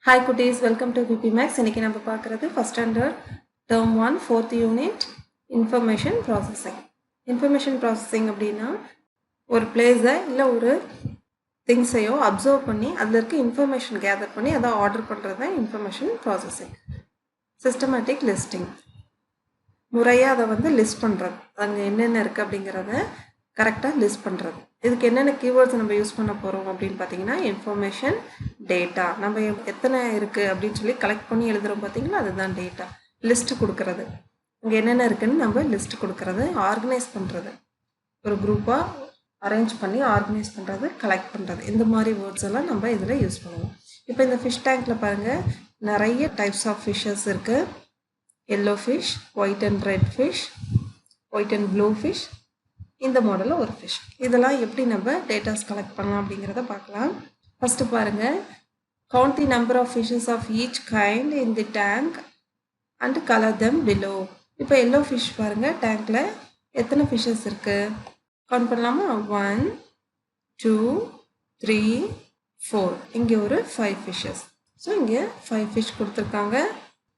Hi cuties, welcome to VP Max. இன்னைக்கு நம்ம பார்க்கிறது first standard term 1 fourth unit information processing. Information processing அப்படின்னா ஒரு பிளேஸை இல்லை ஒரு திங்ஸையோ அப்சர்வ் பண்ணி அதில் இருக்க இன்ஃபர்மேஷன் கேதர் பண்ணி அதை ஆர்டர் பண்ணுறது தான் இன்ஃபர்மேஷன் ப்ராசஸிங். சிஸ்டமேட்டிக் லிஸ்டிங், முறையாக அதை லிஸ்ட் பண்ணுறது, அங்கே என்னென்ன இருக்குது அப்படிங்கிறத கரெக்டாக லிஸ்ட் பண்ணுறது. இதுக்கு என்னென்ன கீவேர்ட்ஸ் நம்ம யூஸ் பண்ண போகிறோம் அப்படின்னு பார்த்தீங்கன்னா இன்ஃபர்மேஷன், டேட்டா. நம்ம எத்தனை இருக்குது அப்படின்னு சொல்லி கலெக்ட் பண்ணி எழுதுகிறோம் பார்த்தீங்களா, அதுதான் டேட்டா. லிஸ்ட்டு கொடுக்குறது, இங்கே என்னென்ன இருக்குதுன்னு நம்ம லிஸ்ட் கொடுக்குறது. ஆர்கனைஸ் பண்ணுறது, ஒரு குரூப்பாக அரேஞ்ச் பண்ணி ஆர்கனைஸ் பண்ணுறது, கலெக்ட் பண்ணுறது. இந்த மாதிரி வேர்ட்ஸ் எல்லாம் நம்ம இதில் யூஸ் பண்ணுவோம். இப்போ இந்த ஃபிஷ் டேங்க்கில் பாருங்கள், நிறைய டைப்ஸ் ஆஃப் ஃபிஷ்ஷஸ் இருக்குது. Yellow fish, white and red fish, white and blue fish, இந்த மாடலில் ஒரு ஃபிஷ். இதெல்லாம் எப்படி நம்ம டேட்டாஸ் கலெக்ட் பண்ணலாம் அப்படிங்கிறத பார்க்கலாம். ஃபஸ்ட்டு பாருங்கள், count the number of fishes of each kind in the tank and colour them below. இப்போ எல்லோ ஃபிஷ் பாருங்கள், டேங்க்கில் எத்தனை ஃபிஷ்ஷஸ் இருக்குது கவுண்ட் பண்ணலாமா? 1 2 3 4. இங்கே ஒரு 5 ஃபிஷ்ஷஸ். ஸோ இங்கே 5 ஃபிஷ் கொடுத்துருக்காங்க,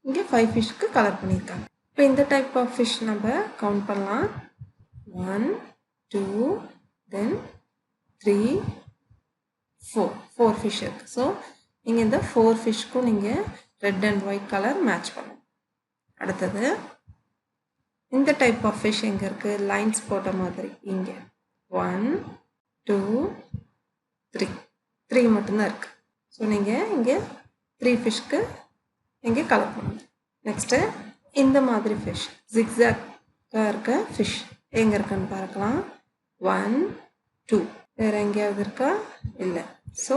இங்கே 5 ஃபிஷ்க்கு கலர் பண்ணியிருக்காங்க. இப்போ இந்த டைப் ஆஃப் ஃபிஷ் நம்ம கவுண்ட் பண்ணலாம். 1 2 then 3 4 ஃபிஷ் இருக்குது. ஸோ நீங்கள் இந்த 4 ஃபிஷ்க்கும் நீங்கள் red and white colour match பண்ணணும். அடுத்தது இந்த டைப் ஆஃப் ஃபிஷ் எங்கே இருக்குது? லைன்ஸ் போட்ட மாதிரி இங்கே 1 2 3 மட்டும்தான் இருக்குது. ஸோ நீங்கள் இங்கே 3 ஃபிஷ்க்கு இங்கே கலர் பண்ணணும். நெக்ஸ்ட்டு இந்த மாதிரி ஃபிஷ் ஜிக்ஸாக்காக இருக்க ஃபிஷ் எங்கே இருக்குன்னு பார்க்கலாம். 1 2 வேறு எங்கேயாவது இருக்கா? இல்லை. ஸோ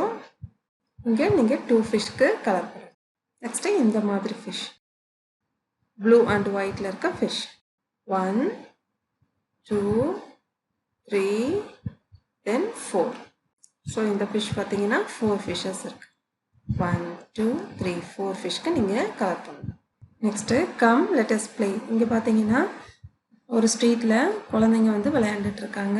இங்கே நீங்கள் 2 ஃபிஷ்க்கு கலர் பண்ணுங்க. நெக்ஸ்ட்டு இந்த மாதிரி ஃபிஷ் ப்ளூ அண்ட் ஒயிட்டில் இருக்க ஃபிஷ் 1 2 3 then 4. ஸோ இந்த ஃபிஷ் பார்த்தீங்கன்னா 4 ஃபிஷ்ஷஸ் இருக்குது. 1 2 3 4 ஃபிஷ்க்கு நீங்கள் கலர் பண்ணணும். Next come let us play. இங்கே பார்த்தீங்கன்னா ஒரு ஸ்ட்ரீட்டில் குழந்தைங்க விளையாண்டுட்ருக்காங்க.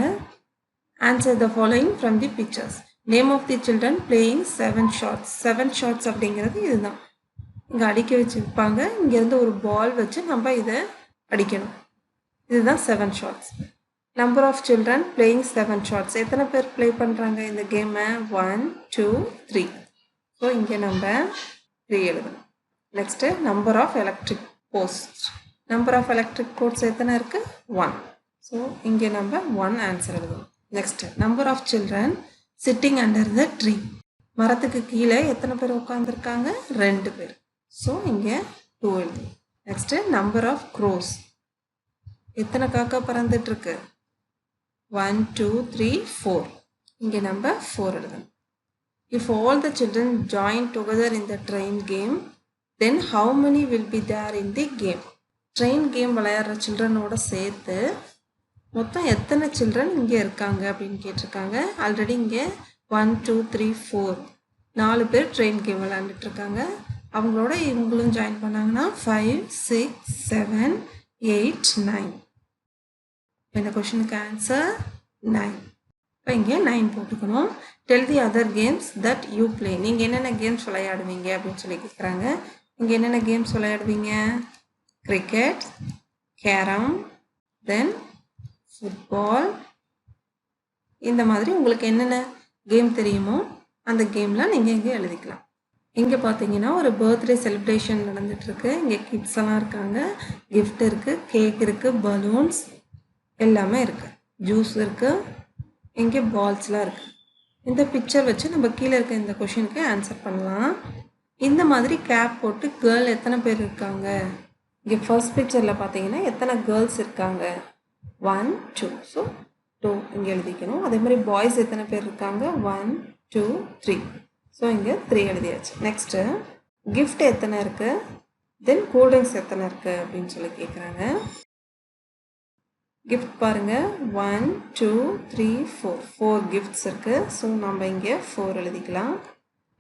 Answer the following from the pictures. Name of the children playing 7 shots. 7 shots அப்படிங்கிறது இதுதான். இங்கே அடிக்க வச்சுருப்பாங்க, இங்கேருந்து ஒரு பால் வச்சு நம்ம இதை அடிக்கணும். இதுதான் 7 shots. Number of children playing 7 shots. எத்தனை பேர் ப்ளே பண்ணுறாங்க இந்த கேமை? 1 2 3. ஸோ இங்கே நம்ம 3 எழுதணும். Next number of electric post. Number of electric posts எத்தனை இருக்குது? 1. ஸோ இங்கே நம்ம 1 ஆன்சர் எழுதணும். Next number of children sitting under the tree. மரத்துக்கு கீழே எத்தனை பேர் உட்காந்துருக்காங்க? 2 பேர். ஸோ இங்கே 2 எழுதணும். Next number of crows. எத்தனை காக்கா பறந்துட்டுருக்கு? 1 2 3 4. இங்கே நம்ம 4 எழுதணும். If all the children join together in the train game, then how many will be there in the game? Train game விளையாடுற சில்ட்ரனோட சேர்த்து மொத்தம் எத்தனை சில்ட்ரன் இங்கே இருக்காங்க அப்படின்னு கேட்டிருக்காங்க. ஆல்ரெடி இங்கே 1 2 3 4 4 பேர் ட்ரெயின் கேம் விளையாண்டுட்ருக்காங்க. அவங்களோட இவங்களும் ஜாயின் பண்ணாங்கன்னா 5 6 7 8 9. இந்த கொஷனுக்கு ஆன்சர் 9. இப்போ இங்கே 9 போட்டுக்கணும். Del the other games that you play. நீங்கள் என்னென்ன கேம்ஸ் விளையாடுவீங்க அப்படின்னு சொல்லி கேட்குறாங்க. இங்கே என்னென்ன கேம்ஸ் விளையாடுவீங்க? கிரிக்கெட், கேரம், தென் ஃபுட்பால். இந்த மாதிரி உங்களுக்கு என்னென்ன கேம் தெரியுமோ அந்த கேம்லாம் நீங்கள் இங்கே எழுதிக்கலாம். இங்கே பார்த்தீங்கன்னா ஒரு பர்த்டே செலிப்ரேஷன் நடந்துகிட்ருக்கு. இங்கே கிட்ஸ் எல்லாம் இருக்காங்க, கிஃப்ட் இருக்குது, கேக் இருக்குது, பலூன்ஸ் எல்லாமே இருக்குது, ஜூஸ் இருக்குது, இங்கே பால்ஸ்லாம் இருக்குது. இந்த பிக்சர் வச்சு நம்ம கீழே இருக்க இந்த கொஷினுக்கு ஆன்சர் பண்ணலாம். இந்த மாதிரி கேப் போட்டு கேர்ள் எத்தனை பேர் இருக்காங்க? இங்கே ஃபர்ஸ்ட் பிக்சரில் பார்த்தீங்கன்னா எத்தனை கேர்ள்ஸ் இருக்காங்க? 1 2. ஸோ 2 இங்கே எழுதிக்கணும். அதே மாதிரி பாய்ஸ் எத்தனை பேர் இருக்காங்க? 1 2 3. ஸோ இங்கே 3 எழுதியாச்சு. நெக்ஸ்ட்டு கிஃப்ட் எத்தனை இருக்குது, தென் கூல்ட்ரிங்க்ஸ் எத்தனை இருக்குது அப்படின்னு சொல்லி கேட்குறாங்க. கிஃப்ட் பாருங்கள் 1 2 3 4 4 கிஃப்ட்ஸ் இருக்குது. ஸோ நம்ம இங்கே 4 எழுதிக்கலாம்.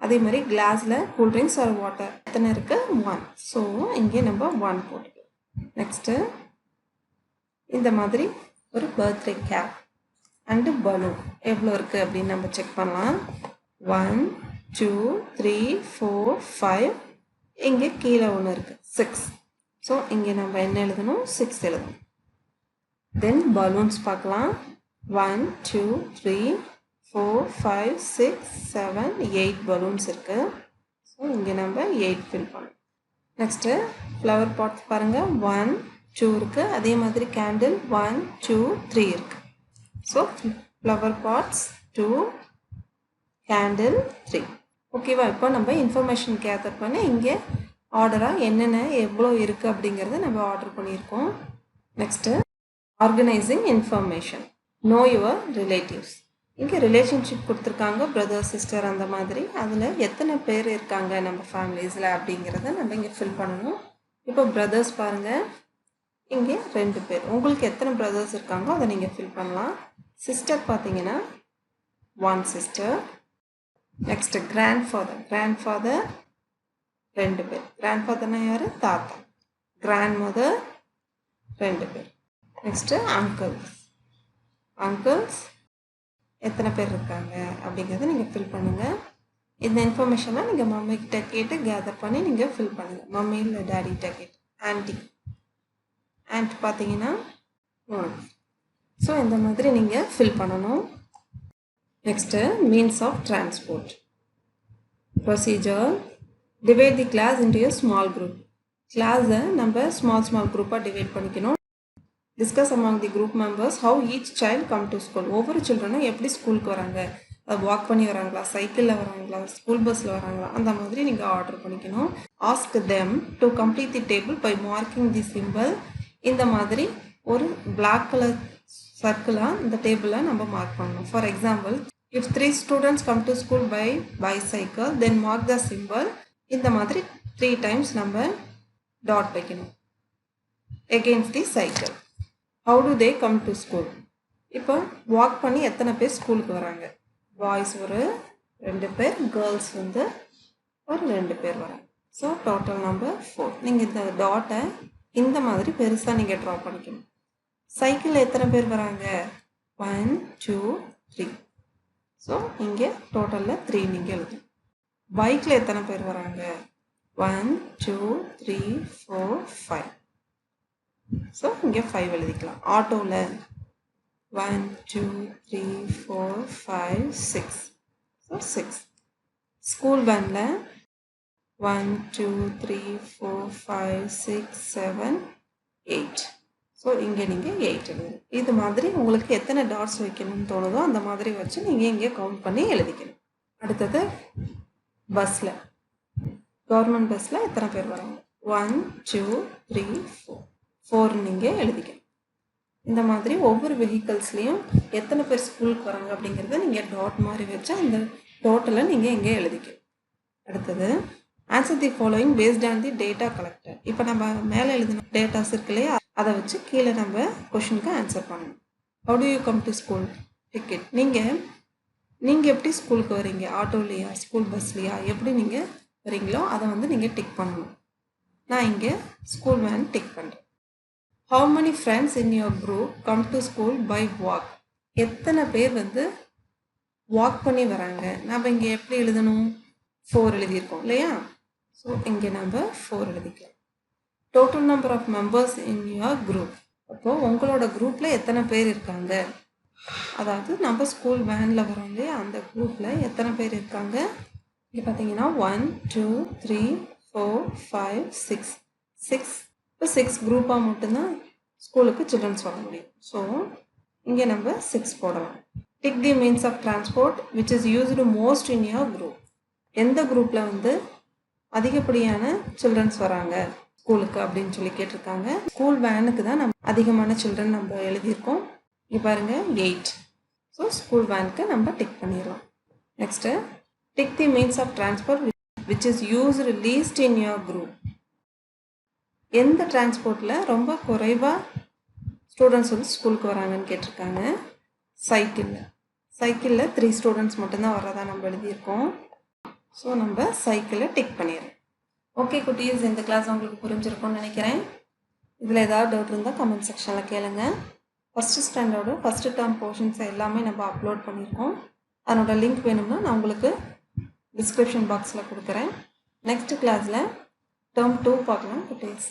அதே மாதிரி கிளாஸில் கூல்ட்ரிங்க்ஸ் ஆர் வாட்டர் எத்தனை இருக்குது? 1. ஸோ இங்கே நம்ம 1 போட்டுக்கலாம். நெக்ஸ்ட்டு இந்த மாதிரி ஒரு பர்த்டே கேப் அண்டு பலூன் எவ்வளோ இருக்குது அப்படின்னு நம்ம செக் பண்ணலாம். 1 2 3 4 5 இங்கே கீழே ஒன்று இருக்குது 6. ஸோ இங்கே நம்ம என்ன எழுதணும் 6 எழுதணும். தென் பலூன்ஸ் பார்க்கலாம். 1 2 3 4 5 6 7 8 பலூன்ஸ் இருக்குது. ஸோ இங்கே நம்ம 8 ஃபில் பண்ணணும். நெக்ஸ்ட்டு ஃப்ளவர் பாட்ஸ் பாருங்கள். 1 2 இருக்குது. அதே மாதிரி கேண்டில் 1 2 3 இருக்குது. So flower pots 2 candle 3. ஓகேவா? இப்போ நம்ம இன்ஃபர்மேஷன் கேதர் பண்ணி இங்கே ஆர்டராக என்னென்ன எவ்வளோ இருக்குது அப்படிங்கிறத நம்ம ஆர்டர் பண்ணியிருக்கோம். Next organising information. No your relatives. இங்கே ரிலேஷன்ஷிப் கொடுத்துருக்காங்க, பிரதர் சிஸ்டர் அந்த மாதிரி. அதில் எத்தனை பேர் இருக்காங்க நம்ம ஃபேமிலிஸில் அப்படிங்கிறத நம்ம இங்கே ஃபில் பண்ணணும். இப்போ பிரதர்ஸ் பாருங்கள், இங்கே 2 பேர். உங்களுக்கு எத்தனை பிரதர்ஸ் இருக்காங்களோ அதை நீங்கள் ஃபில் பண்ணலாம். சிஸ்டர் பார்த்தீங்கன்னா 1 சிஸ்டர். நெக்ஸ்ட்டு கிராண்ட்ஃபாதர் 2 பேர். கிராண்ட்ஃபாதர்னா யார்? தாத்தா. கிராண்ட்மதர் 2 பேர். நெக்ஸ்ட்டு அங்கிள்ஸ் எத்தனை பேர் இருக்காங்க அப்படிங்கிறத நீங்கள் ஃபில் பண்ணுங்கள். இந்த இன்ஃபர்மேஷனை நீங்கள் மம்மிக்கிட்ட கேட்டு கேதர் பண்ணி நீங்கள் ஃபில் பண்ணுங்கள். மம்மி இல்லை டேடிகிட்ட கேட்டு. ஆண்ட் பார்த்தீங்கன்னா ஸோ இந்த மாதிரி நீங்கள் ஃபில் பண்ணணும். Next means of transport. Procedure. Divide the class into a small group. கிளாஸை நம்ம ஸ்மால் குரூப்பாக டிவைட் பண்ணிக்கணும். Discuss among the group members how each child come to school. ஒவ்வொரு சில்ட்ரனும் எப்படி ஸ்கூலுக்கு வராங்க, வாக் பண்ணி வராங்களா, சைக்கிளில் வராங்களா, ஸ்கூல் பஸ்ஸில் வராங்களா, அந்த மாதிரி நீங்கள் ஆர்டர் பண்ணிக்கணும். Ask them to complete the table by marking the simple. இந்த மாதிரி ஒரு பிளாக் கலர் சர்க்கிளாக இந்த டேபிளை நம்ம மார்க் பண்ணணும். For example, if 3 students come to school by bicycle then mark the symbol. இந்த மாதிரி 3 டைம்ஸ் நம்ம டாட் வைக்கணும் against the cycle. How do they come to school. இப்போ வாக் பண்ணி எத்தனை பேர் ஸ்கூலுக்கு வராங்க? பாய்ஸ் ஒரு 2 பேர், கேர்ள்ஸ் வந்து ஒரு 2 பேர் வராங்க. So total number 4. நீங்கள் இந்த டாட்டை இந்த மாதிரி பெருசாக நீங்கள் ட்ரா பண்ணிக்கணும். சைக்கிளில் எத்தனை பேர் வராங்க? 1 2 3. ஸோ இங்கே டோட்டலில் 3 நீங்கள் எழுதணும். பைக்கில் எத்தனை பேர் வராங்க? 1 2 3 4 5. ஸோ இங்கே 5 எழுதிக்கலாம். ஆட்டோவில் 1 2 3 4 5 6. ஸோ 6. ஸ்கூல் வேனில் 1 2 3 4 5 6 7 8. ஸோ இங்கே நீங்கள் 8 எழுதணும். இது மாதிரி உங்களுக்கு எத்தனை டாட்ஸ் வைக்கணும்னு தோணுதோ அந்த மாதிரி வச்சு நீங்கள் இங்கே கவுண்ட் பண்ணி எழுதிக்கணும். அடுத்தது பஸ்ஸில், கவர்மெண்ட் பஸ்ஸில் எத்தனை பேர் வராங்க? 1 2 3 4 நீங்கள் எழுதிக்கணும். இந்த மாதிரி ஒவ்வொரு வெஹிக்கல்ஸ்லேயும் எத்தனை பேர் ஸ்கூலுக்கு வராங்க அப்படிங்கிறத நீங்கள் டாட் மாதிரி வச்சு அந்த டோட்டலை நீங்கள் இங்கே எழுதிக்கணும். அடுத்தது answer the following based on the data collected. இப்போ நம்ம மேலே எழுதின டேட்டாஸ் இருக்கு இல்லையா, அதை வச்சு கீழே நம்ம கொஷனுக்கு ஆன்சர் பண்ணணும். How to you come to school? Ticket. நீங்கள் எப்படி ஸ்கூலுக்கு வரீங்க? ஆட்டோலையா, ஸ்கூல் பஸ்லையா, எப்படி நீங்கள் வரீங்களோ அதை வந்து நீங்கள் டிக் பண்ணணும். நான் இங்கே ஸ்கூல் வேன் டிக் பண்ணுறேன். How many friends in your group come to school by walk. எத்தனை பேர் வந்து வாக் பண்ணி வராங்க? நம்ம இங்கே எப்படி எழுதணும்? 4 எழுதியிருக்கோம் இல்லையா? ஸோ இங்கே நம்ம 4 எழுதிக்கலாம். Total number of members in your group. அப்போது உங்களோட குரூப்பில் எத்தனை பேர் இருக்காங்க, அதாவது நம்ம ஸ்கூல் வேனில் வரோம் இல்லையா அந்த குரூப்பில் எத்தனை பேர் இருக்காங்க? இங்கே பார்த்தீங்கன்னா 1 2 3 4 5 6. இப்போ 6 குரூப்பாக மட்டும்தான் ஸ்கூலுக்கு சில்ட்ரன்ஸ் வர முடியும். ஸோ இங்கே நம்ம 6 போடலாம். Tick the means of transport which is used most in your group. எந்த குரூப்பில் வந்து அதிகப்படியான சில்ட்ரன்ஸ் வராங்க ஸ்கூலுக்கு அப்படின்னு சொல்லி கேட்டிருக்காங்க. ஸ்கூல் வேனுக்கு தான் நம்ம அதிகமான சில்ட்ரன் நம்ம எழுதியிருக்கோம். இங்கே பாருங்கள் 8. ஸோ ஸ்கூல் வேனுக்கு நம்ம டிக் பண்ணிடலாம். Next tick the means of transport which is used least in your group. எந்த டிரான்ஸ்போர்ட்டில் ரொம்ப குறைவாக ஸ்டூடெண்ட்ஸ் வந்து ஸ்கூலுக்கு வராங்கன்னு கேட்டிருக்காங்க. சைக்கிளில் 3 ஸ்டூடெண்ட்ஸ் மட்டும்தான் வர்றதா நம்ம எழுதியிருக்கோம். ஸோ நம்ம சைக்கிளை டிக் பண்ணிடுறோம். ஓகே குட்டீஸ், இந்த கிளாஸ் உங்களுக்கு புரிஞ்சிருக்கும்னு நினைக்கிறேன். இதில் ஏதாவது டவுட் இருந்தால் கமெண்ட் செக்ஷனில் கேளுங்க. ஃபஸ்ட்டு ஸ்டாண்டர்டோட ஃபஸ்ட்டு டேர்ம் போர்ஷன்ஸை எல்லாமே நம்ம அப்லோட் பண்ணியிருக்கோம். அதனோட லிங்க் வேணும்னா நான் உங்களுக்கு டிஸ்கிரிப்ஷன் பாக்ஸில் கொடுக்குறேன். நெக்ஸ்ட் கிளாஸில் டேர்ம் 2 பார்க்கலாம் குட்டீஸ்.